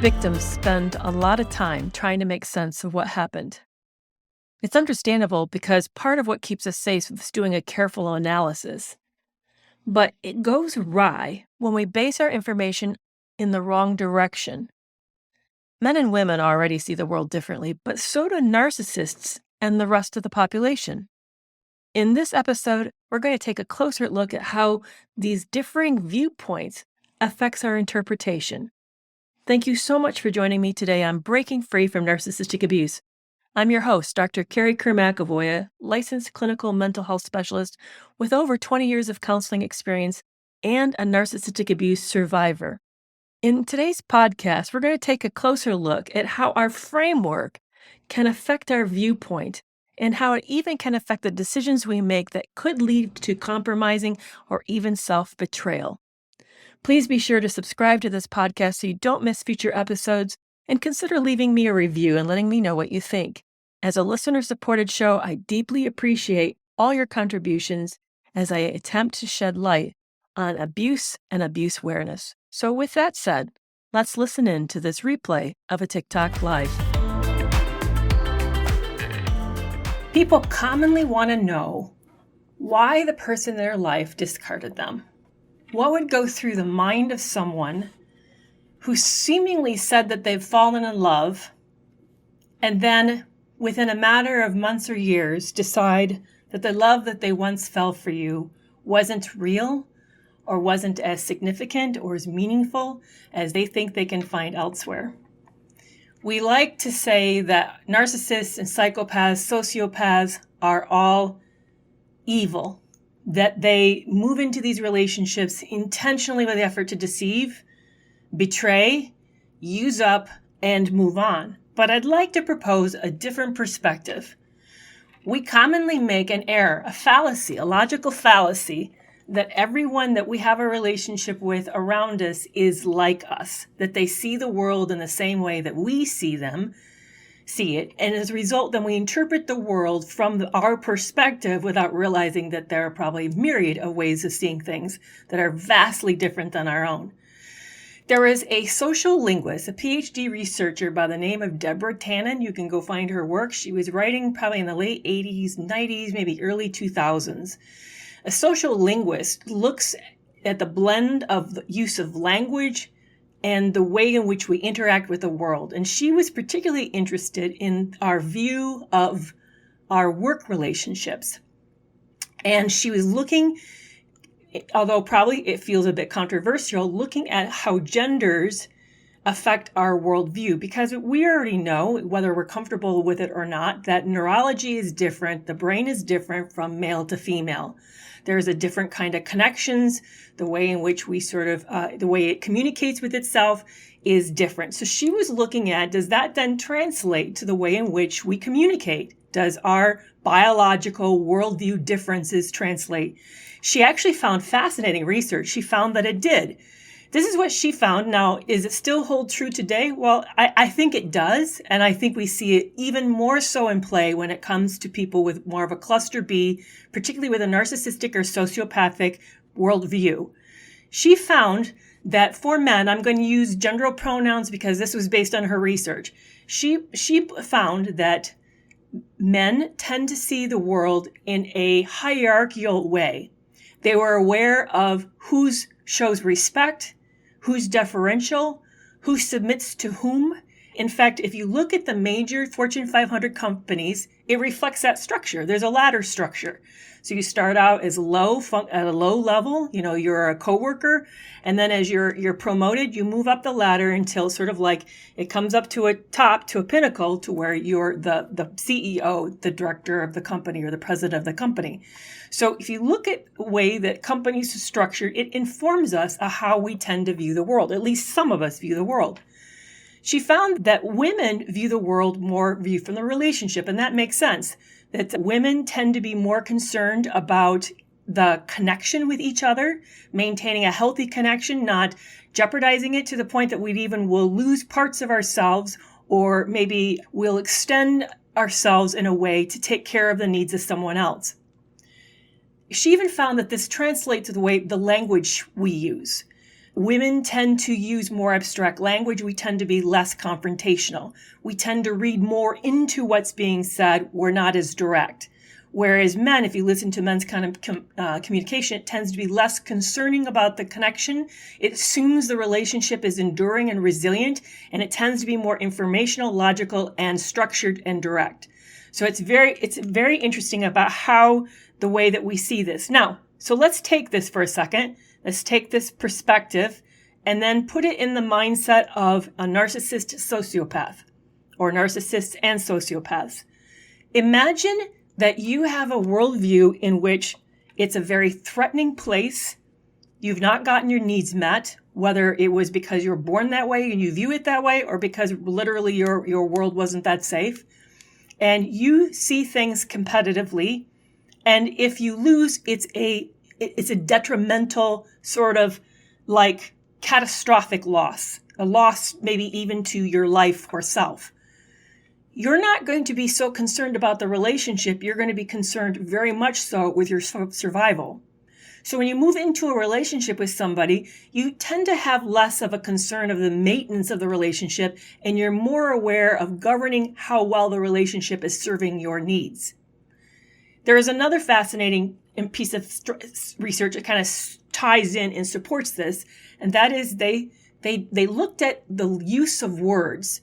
Victims spend a lot of time trying to make sense of what happened. It's understandable because part of what keeps us safe is doing a careful analysis. But it goes awry when we base our information in the wrong direction. Men and women already see the world differently, but so do narcissists and the rest of the population. In this episode, we're going to take a closer look at how these differing viewpoints affects our interpretation. Thank you so much for joining me today on Breaking Free from Narcissistic Abuse. I'm your host, Dr. Carrie Kerr-McAvoy, licensed clinical mental health specialist with over 20 years of counseling experience and a narcissistic abuse survivor. In today's podcast, we're going to take a closer look at how our framework can affect our viewpoint and how it even can affect the decisions we make that could lead to compromising or even self-betrayal. Please be sure to subscribe to this podcast so you don't miss future episodes, and consider leaving me a review and letting me know what you think. As a listener-supported show, I deeply appreciate all your contributions as I attempt to shed light on abuse and abuse awareness. So with that said, let's listen in to this replay of a TikTok Live. People commonly want to know why the person in their life discarded them. What would go through the mind of someone who seemingly said that they've fallen in love and then within a matter of months or years decide that the love that they once felt for you wasn't real or wasn't as significant or as meaningful as they think they can find elsewhere? We like to say that narcissists and psychopaths, sociopaths are all evil, that they move into these relationships intentionally with the effort to deceive, betray, use up, and move on. But I'd like to propose a different perspective. We commonly make an error, a fallacy, a logical fallacy, that everyone that we have a relationship with around us is like us, that they see the world in the same way that we see it. And as a result, then we interpret the world from our perspective without realizing that there are probably a myriad of ways of seeing things that are vastly different than our own. There is a social linguist, a PhD researcher by the name of Deborah Tannen. You can go find her work. She was writing probably in the late 80s, 90s, maybe early 2000s. A social linguist looks at the blend of the use of language and the way in which we interact with the world. And she was particularly interested in our view of our work relationships. And she was looking, although probably it feels a bit controversial, looking at how genders affect our worldview. Because we already know, whether we're comfortable with it or not, that neurology is different, the brain is different from male to female. There's a different kind of connections. The way in which we the way it communicates with itself is different. So she was looking at, does that then translate to the way in which we communicate? Does our biological worldview differences translate? She actually found fascinating research. She found that it did. This is what she found. Now, is it still hold true today? Well, I think it does. And I think we see it even more so in play when it comes to people with more of a cluster B, particularly with a narcissistic or sociopathic worldview. She found that for men, I'm going to use gender pronouns because this was based on her research. She found that men tend to see the world in a hierarchical way. They were aware of who shows respect, who's deferential, who submits to whom. In fact, if you look at the major Fortune 500 companies, it reflects that structure. There's a ladder structure. So you start out as at a low level, you're a coworker, and then as you're promoted, you move up the ladder until sort of like it comes up to a pinnacle to where you're the CEO, the director of the company, or the president of the company. So if you look at the way that companies are structured, it informs us of how we tend to view the world. At least some of us view the world. She found that women view the world more viewed from the relationship, and that makes sense. That women tend to be more concerned about the connection with each other, maintaining a healthy connection, not jeopardizing it to the point that will lose parts of ourselves, or maybe we'll extend ourselves in a way to take care of the needs of someone else. She even found that this translates to the language we use. Women tend to use more abstract language. We tend to be less confrontational. We tend to read more into what's being said. We're not as direct. Whereas men, if you listen to men's kind of communication, it tends to be less concerning about the connection. It assumes the relationship is enduring and resilient, and it tends to be more informational, logical, and structured and direct. So it's very interesting about how the way that we see this. Now, so let's take this for a second. Let's take this perspective and then put it in the mindset of a narcissist sociopath, or narcissists and sociopaths. Imagine that you have a worldview in which it's a very threatening place. You've not gotten your needs met, whether it was because you were born that way and you view it that way, or because literally your world wasn't that safe. And you see things competitively. And if you lose, it's a detrimental sort of like catastrophic loss, a loss maybe even to your life or self. You're not going to be so concerned about the relationship. You're going to be concerned very much so with your survival. So when you move into a relationship with somebody, you tend to have less of a concern of the maintenance of the relationship, and you're more aware of governing how well the relationship is serving your needs. There is another fascinating piece of research that kind of ties in and supports this, and that is they looked at the use of words.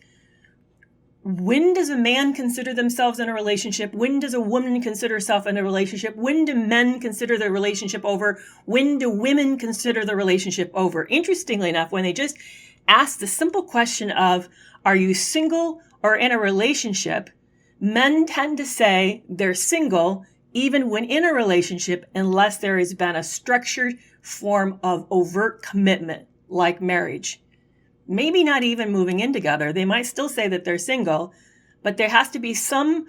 When does a man consider themselves in a relationship? When does a woman consider herself in a relationship? When do men consider their relationship over? When do women consider the relationship over? Interestingly enough, when they just ask the simple question of, are you single or in a relationship? Men tend to say they're single even when in a relationship, unless there has been a structured form of overt commitment like marriage. Maybe not even moving in together. They might still say that they're single, but there has to be some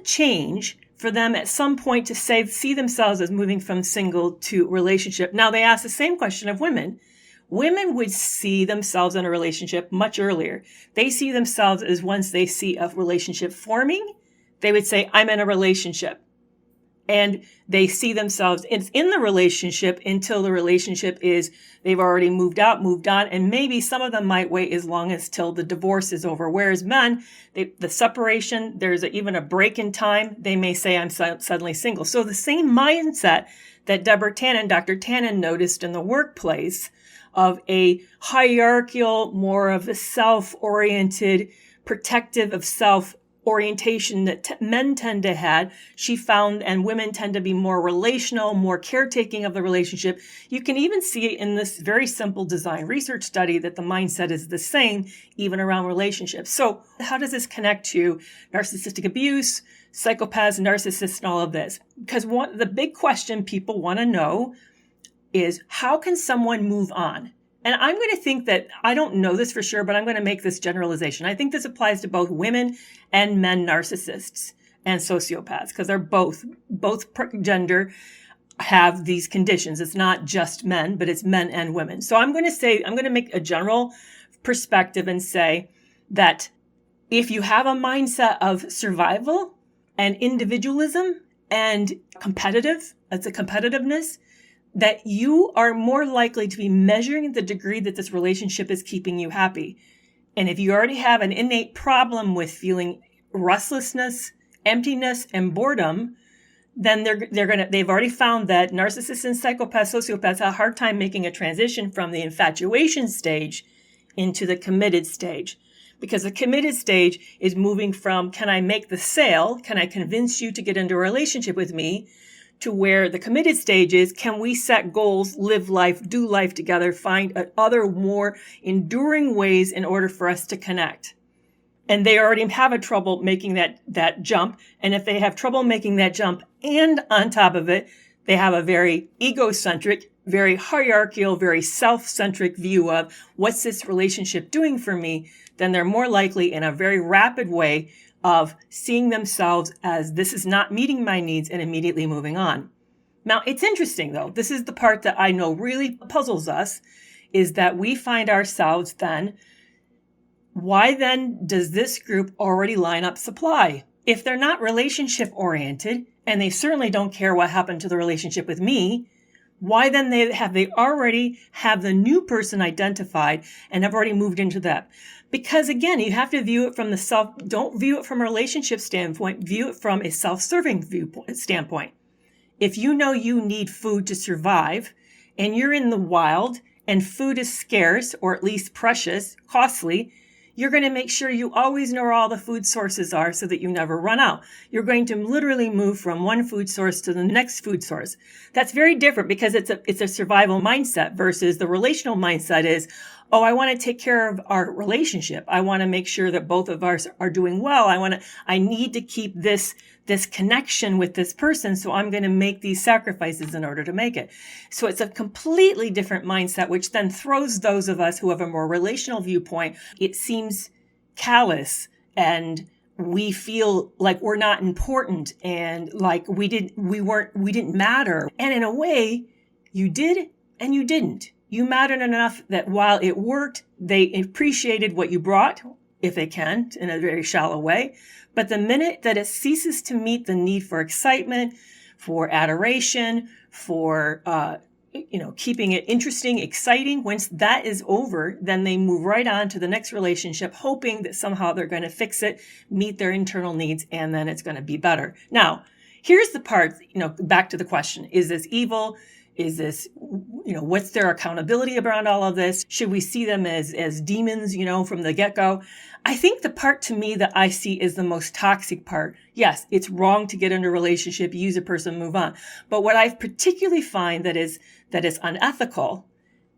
change for them at some point to see themselves as moving from single to relationship. Now they ask the same question of women. Women would see themselves in a relationship much earlier. They see themselves as once they see a relationship forming, they would say, I'm in a relationship. And they see themselves in the relationship until the relationship is, they've already moved out, moved on, and maybe some of them might wait as long as till the divorce is over. Whereas men, the separation, there's even a break in time, they may say, I'm suddenly single. So the same mindset that Dr. Tannen noticed in the workplace of a hierarchical, more of a self-oriented, protective of self orientation that men tend to have, she found, and women tend to be more relational, more caretaking of the relationship. You can even see it in this very simple design research study that the mindset is the same even around relationships. So how does this connect to narcissistic abuse, psychopaths, narcissists, and all of this? Because the big question people want to know is, how can someone move on? And I'm going to think that, I don't know this for sure, but I'm going to make this generalization. I think this applies to both women and men narcissists and sociopaths, because they're both gender have these conditions. It's not just men, but it's men and women. So I'm going to make a general perspective and say that if you have a mindset of survival and individualism and competitiveness, that you are more likely to be measuring the degree that this relationship is keeping you happy. And if you already have an innate problem with feeling restlessness, emptiness, and boredom, then they've already found that narcissists and psychopaths, sociopaths have a hard time making a transition from the infatuation stage into the committed stage. Because the committed stage is moving from, can I make the sale? Can I convince you to get into a relationship with me? To where the committed stage is, can we set goals, live life, do life together, find other more enduring ways in order for us to connect? And they already have a trouble making that jump. And if they have trouble making that jump, and on top of it, they have a very egocentric, very hierarchical, very self-centric view of what's this relationship doing for me, then they're more likely in a very rapid way of seeing themselves as, this is not meeting my needs, and immediately moving on. Now, it's interesting though. This is the part that I know really puzzles us, is that we find ourselves then, why then does this group already line up supply? If they're not relationship oriented, and they certainly don't care what happened to the relationship with me, Why then they already have the new person identified and have already moved into that? Because again, you have to view it from don't view it from a relationship standpoint, view it from a self-serving standpoint. If you know you need food to survive and you're in the wild and food is scarce or at least precious, costly, you're going to make sure you always know where all the food sources are so that you never run out. You're going to literally move from one food source to the next food source. That's very different because it's a survival mindset versus the relational mindset is, oh, I want to take care of our relationship. I want to make sure that both of us are doing well. I need to keep this connection with this person. So I'm going to make these sacrifices in order to make it. So it's a completely different mindset, which then throws those of us who have a more relational viewpoint. It seems callous and we feel like we're not important and like we didn't matter. And in a way, you did and you didn't. You mattered enough that while it worked, they appreciated what you brought, if they can, in a very shallow way. But the minute that it ceases to meet the need for excitement, for adoration, for, keeping it interesting, exciting, once that is over, then they move right on to the next relationship, hoping that somehow they're going to fix it, meet their internal needs, and then it's going to be better. Now, here's the part, back to the question, is this evil? Is this, what's their accountability around all of this? Should we see them as demons, from the get-go? I think the part to me that I see is the most toxic part. Yes, it's wrong to get into a relationship, use a person, move on. But what I particularly find that is unethical,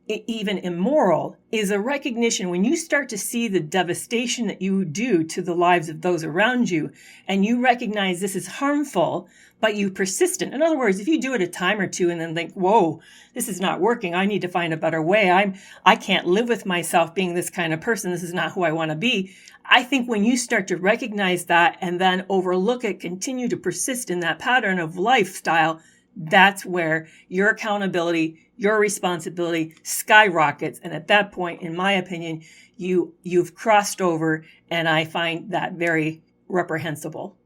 even immoral, is a recognition when you start to see the devastation that you do to the lives of those around you, and you recognize this is harmful, but you persistent. In other words, if you do it a time or two and then think, whoa, this is not working, I need to find a better way. I can't live with myself being this kind of person. This is not who I want to be. I think when you start to recognize that and then overlook it, continue to persist in that pattern of lifestyle, that's where your accountability, your responsibility skyrockets. And at that point, in my opinion, you've crossed over, and I find that very reprehensible.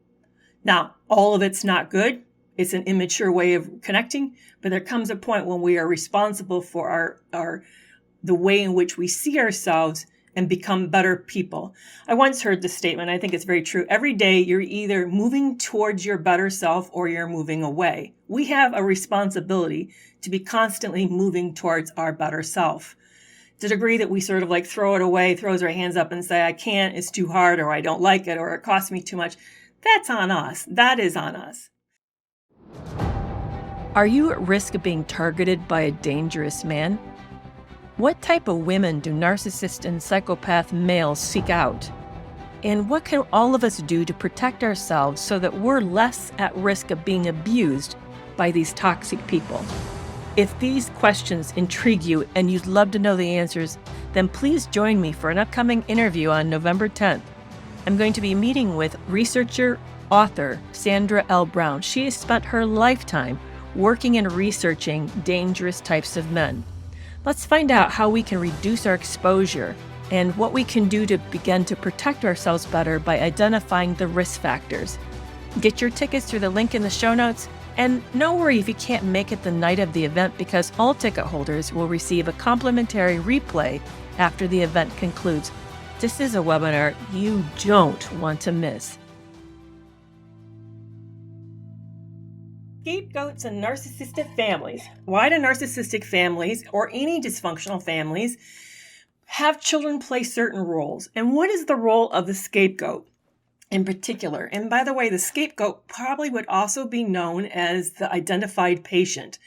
Now, all of it's not good. It's an immature way of connecting, but there comes a point when we are responsible for the way in which we see ourselves and become better people. I once heard this statement. I think it's very true. Every day you're either moving towards your better self or you're moving away. We have a responsibility to be constantly moving towards our better self. To the degree that we sort of like throw it away, throws our hands up and say, I can't, it's too hard, or I don't like it, or it costs me too much. That's on us. That is on us. Are you at risk of being targeted by a dangerous man? What type of women do narcissist and psychopath males seek out? And what can all of us do to protect ourselves so that we're less at risk of being abused by these toxic people? If these questions intrigue you and you'd love to know the answers, then please join me for an upcoming interview on November 10th. I'm going to be meeting with researcher, author Sandra L. Brown. She has spent her lifetime working and researching dangerous types of men. Let's find out how we can reduce our exposure and what we can do to begin to protect ourselves better by identifying the risk factors. Get your tickets through the link in the show notes, and no worry if you can't make it the night of the event, because all ticket holders will receive a complimentary replay after the event concludes. This is a webinar you don't want to miss. Scapegoats and narcissistic families. Why do narcissistic families or any dysfunctional families have children play certain roles? And what is the role of the scapegoat in particular? And by the way, the scapegoat probably would also be known as the identified patient.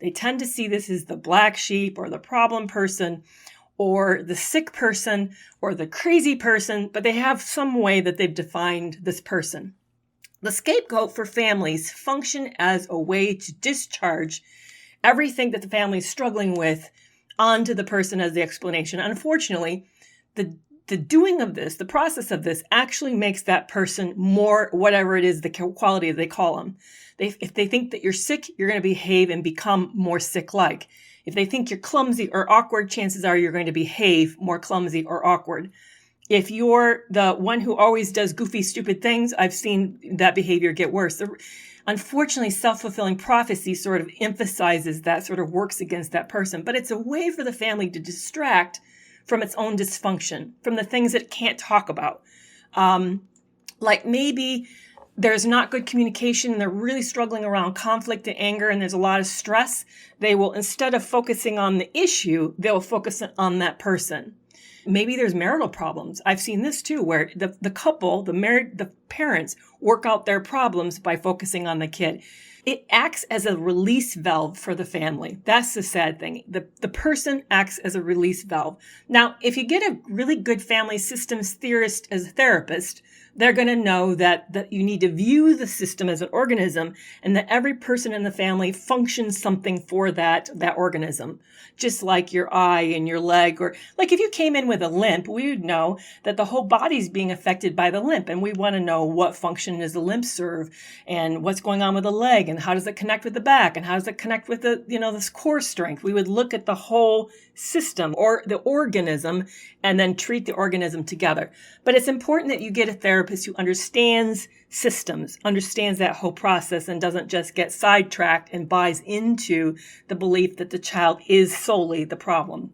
They tend to see this as the black sheep or the problem person or the sick person or the crazy person, but they have some way that they've defined this person. The scapegoat for families function as a way to discharge everything that the family is struggling with onto the person as the explanation. Unfortunately, the doing of this, the process of this, actually makes that person more whatever it is, the quality they call them. If they think that you're sick, you're going to behave and become more sick-like. If they think you're clumsy or awkward, chances are you're going to behave more clumsy or awkward. If you're the one who always does goofy, stupid things, I've seen that behavior get worse. Unfortunately, self-fulfilling prophecy sort of emphasizes that, sort of works against that person. But it's a way for the family to distract from its own dysfunction, from the things it can't talk about. Like maybe there's not good communication and they're really struggling around conflict and anger and there's a lot of stress. They will, instead of focusing on the issue, they'll focus on that person. Maybe there's marital problems. I've seen this too, where the couple, the parents work out their problems by focusing on the kid. It acts as a release valve for the family. That's the sad thing. The person acts as a release valve. Now, if you get a really good family systems theorist as a therapist, they're going to know that you need to view the system as an organism and that every person in the family functions something for that organism. Just like your eye and your leg, or like if you came in with a limp, we would know that the whole body's being affected by the limp. And we want to know what function does the limp serve and what's going on with the leg and how does it connect with the back and how does it connect with this core strength. We would look at the whole system or the organism and then treat the organism together. But it's important that you get a therapist who understands systems, understands that whole process and doesn't just get sidetracked and buys into the belief that the child is solely the problem.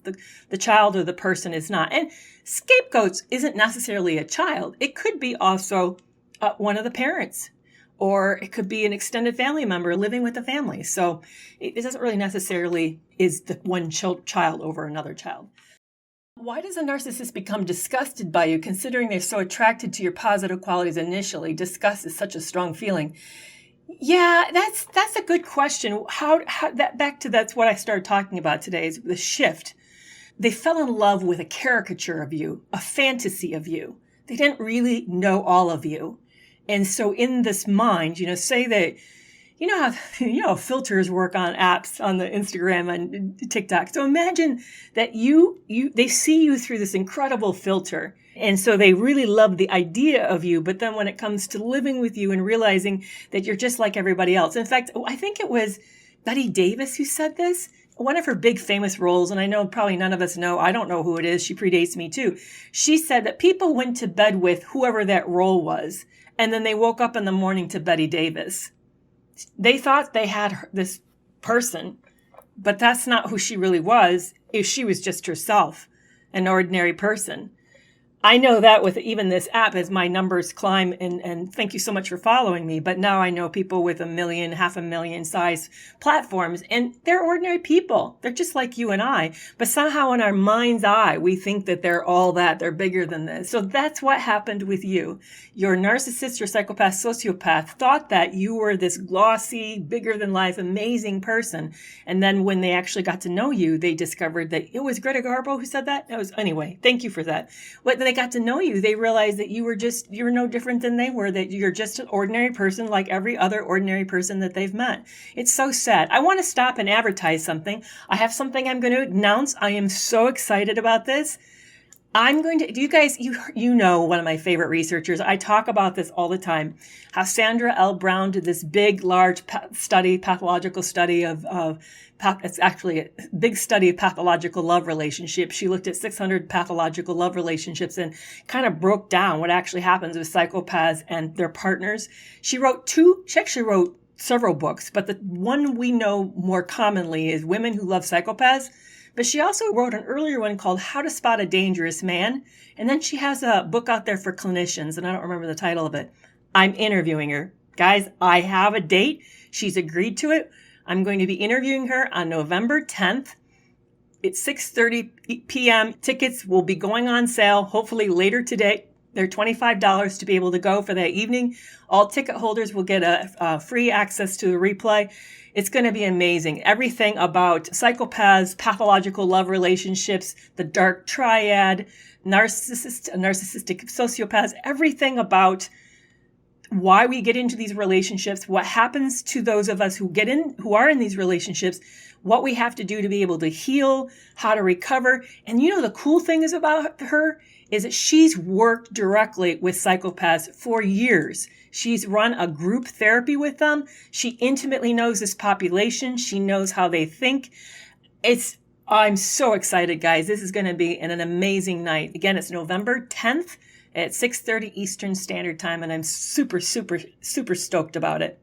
The child or the person is not. And scapegoats isn't necessarily a child. It could be also one of the parents, or it could be an extended family member living with the family. So it doesn't really necessarily is the one child over another child. Why does a narcissist become disgusted by you, considering they're so attracted to your positive qualities initially? Disgust is such a strong feeling. Yeah, that's a good question. That's what I started talking about today, is the shift. They fell in love with a caricature of you, a fantasy of you. They didn't really know all of you. And so in this mind, say that, how filters work on apps on the Instagram and TikTok. So imagine that they see you through this incredible filter. And so they really love the idea of you. But then when it comes to living with you and realizing that you're just like everybody else. In fact, I think it was Bette Davis who said this. One of her big famous roles, and I know probably none of us know, I don't know who it is, she predates me too. She said that people went to bed with whoever that role was, and then they woke up in the morning to Bette Davis. They thought they had this person, but that's not who she really was. She was just herself, an ordinary person. I know that with even this app as my numbers climb, and thank you so much for following me. But now I know people with 1 million, 500,000 size platforms, and they're ordinary people. They're just like you and I. But somehow in our mind's eye, we think that they're all that. They're bigger than this. So that's what happened with you. Your narcissist, your psychopath, sociopath thought that you were this glossy, bigger than life, amazing person. And then when they actually got to know you, they discovered that it was Greta Garbo who said that. Anyway, thank you for that. When they got to know you, they realized that you were no different than they were, that you're just an ordinary person like every other ordinary person that they've met. It's so sad. I want to stop and advertise something. I have something I'm going to announce. I am so excited about this. You guys, you know, one of my favorite researchers. I talk about this all the time, how Sandra L. Brown did this big, large pathological study it's actually a big study of pathological love relationships. She looked at 600 pathological love relationships and kind of broke down what actually happens with psychopaths and their partners. She actually wrote several books, but the one we know more commonly is Women Who Love Psychopaths. But she also wrote an earlier one called How to Spot a Dangerous Man. And then she has a book out there for clinicians, and I don't remember the title of it. I'm interviewing her. Guys, I have a date. She's agreed to it. I'm going to be interviewing her on November 10th. It's 6:30 p.m. Tickets will be going on sale, hopefully later today. They're $25 to be able to go for that evening. All ticket holders will get a free access to the replay. It's going to be amazing. Everything about psychopaths, pathological love relationships, the dark triad, narcissistic sociopaths, everything about why we get into these relationships, what happens to those of us who are in these relationships, what we have to do to be able to heal, how to recover. And the cool thing is about her is that she's worked directly with psychopaths for years. She's run a group therapy with them. She intimately knows this population. She knows how they think. I'm so excited, guys. This is going to be an amazing night. Again, it's November 10th at 6:30 Eastern Standard Time, and I'm super, super, super stoked about it.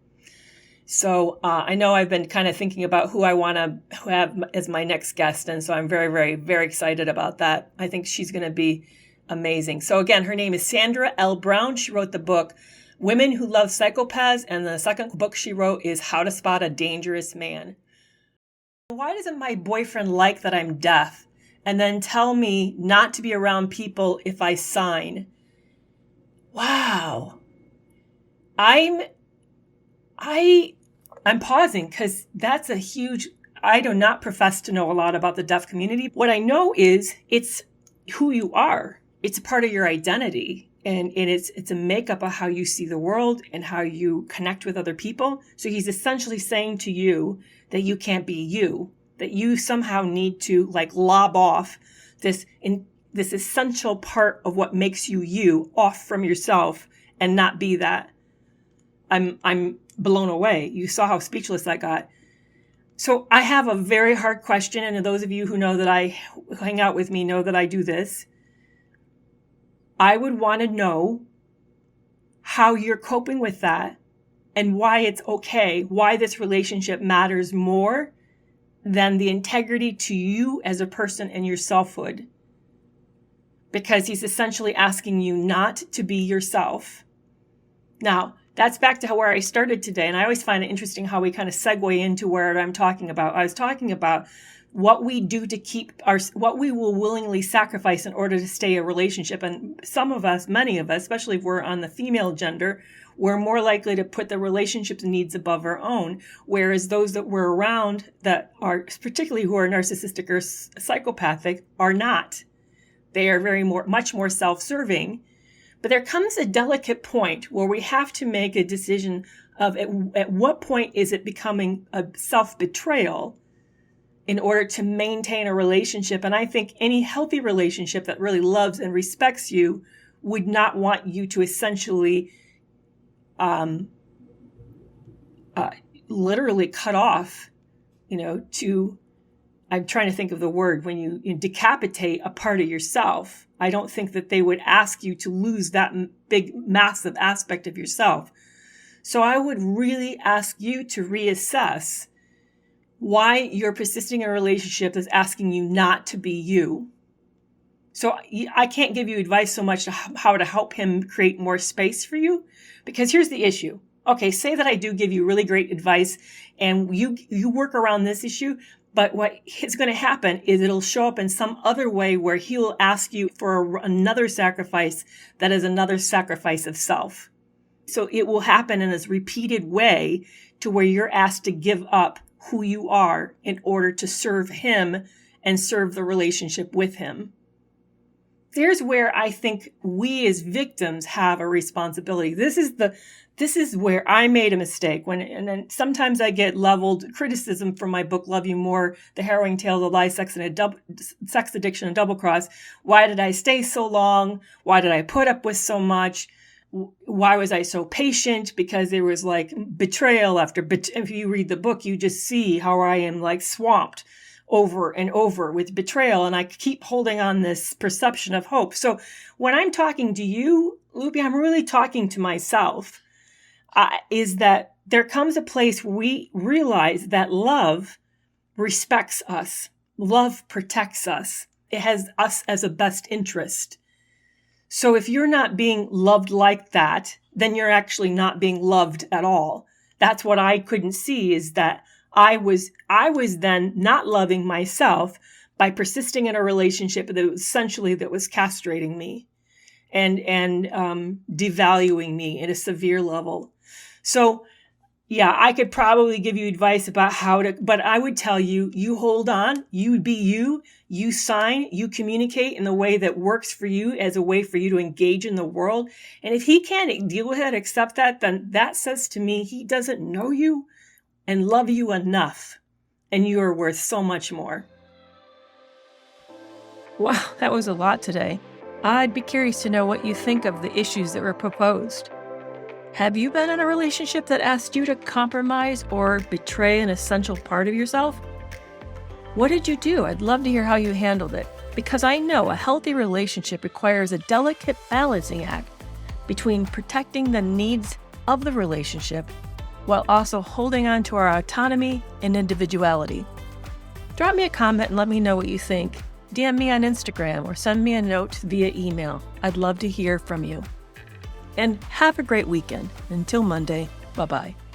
So I know I've been kind of thinking about who I want to have as my next guest. And so I'm very, very, very excited about that. I think she's going to be amazing. So again, her name is Sandra L. Brown. She wrote the book, Women Who Love Psychopaths. And the second book she wrote is How to Spot a Dangerous Man. Why doesn't my boyfriend like that I'm deaf and then tell me not to be around people if I sign? Wow. I'm pausing because that's a huge, I do not profess to know a lot about the deaf community. What I know is it's who you are. It's a part of your identity. And it's a makeup of how you see the world and how you connect with other people. So he's essentially saying to you that you can't be you, that you somehow need to like lob off this essential part of what makes you off from yourself and not be that. I'm blown away. You saw how speechless I got. So I have a very hard question. And those of you who know that I hang out with me know that I do this. I would want to know how you're coping with that and why it's okay, why this relationship matters more than the integrity to you as a person and your selfhood. Because he's essentially asking you not to be yourself. Now, that's back to where I started today. And I always find it interesting how we kind of segue into where I'm talking about. I was talking about what we do to keep what we will willingly sacrifice in order to stay a relationship. And some of us, many of us, especially if we're on the female gender, we're more likely to put the relationship's needs above our own. Whereas those that we're around that are, particularly who are narcissistic or psychopathic, are not. They are much more self-serving. But there comes a delicate point where we have to make a decision of at what point is it becoming a self-betrayal in order to maintain a relationship. And I think any healthy relationship that really loves and respects you would not want you to essentially literally cut off, I'm trying to think of the word, when you decapitate a part of yourself. I don't think that they would ask you to lose that big, massive aspect of yourself. So I would really ask you to reassess why you're persisting in a relationship that's asking you not to be you. So I can't give you advice so much to how to help him create more space for you, because here's the issue. Okay, say that I do give you really great advice and you work around this issue, but what is going to happen is it'll show up in some other way where he'll ask you for another sacrifice that is another sacrifice of self. So it will happen in this repeated way to where you're asked to give up who you are in order to serve him and serve the relationship with him. There's where I think we as victims have a responsibility. This is where I made a mistake and then sometimes I get leveled criticism from my book, Love You More, The Harrowing Tales of Lie, Sex Addiction and Double Cross. Why did I stay so long? Why did I put up with so much? Why was I so patient? Because there was like betrayal after, if you read the book, you just see how I am like swamped over and over with betrayal. And I keep holding on this perception of hope. So when I'm talking to you, Loopy, I'm really talking to myself, is that there comes a place where we realize that love respects us. Love protects us. It has us as a best interest. So if you're not being loved like that, then you're actually not being loved at all. That's what I couldn't see, is that I was then not loving myself by persisting in a relationship that was castrating me and devaluing me at a severe level. So yeah, I could probably give you advice about but I would tell you, you hold on, you be you sign, you communicate in the way that works for you as a way for you to engage in the world. And if he can't deal with it, accept that, then that says to me, he doesn't know you and love you enough. And you are worth so much more. Wow, that was a lot today. I'd be curious to know what you think of the issues that were proposed. Have you been in a relationship that asked you to compromise or betray an essential part of yourself? What did you do? I'd love to hear how you handled it, because I know a healthy relationship requires a delicate balancing act between protecting the needs of the relationship while also holding on to our autonomy and individuality. Drop me a comment and let me know what you think. DM me on Instagram or send me a note via email. I'd love to hear from you. And have a great weekend. Until Monday, bye-bye.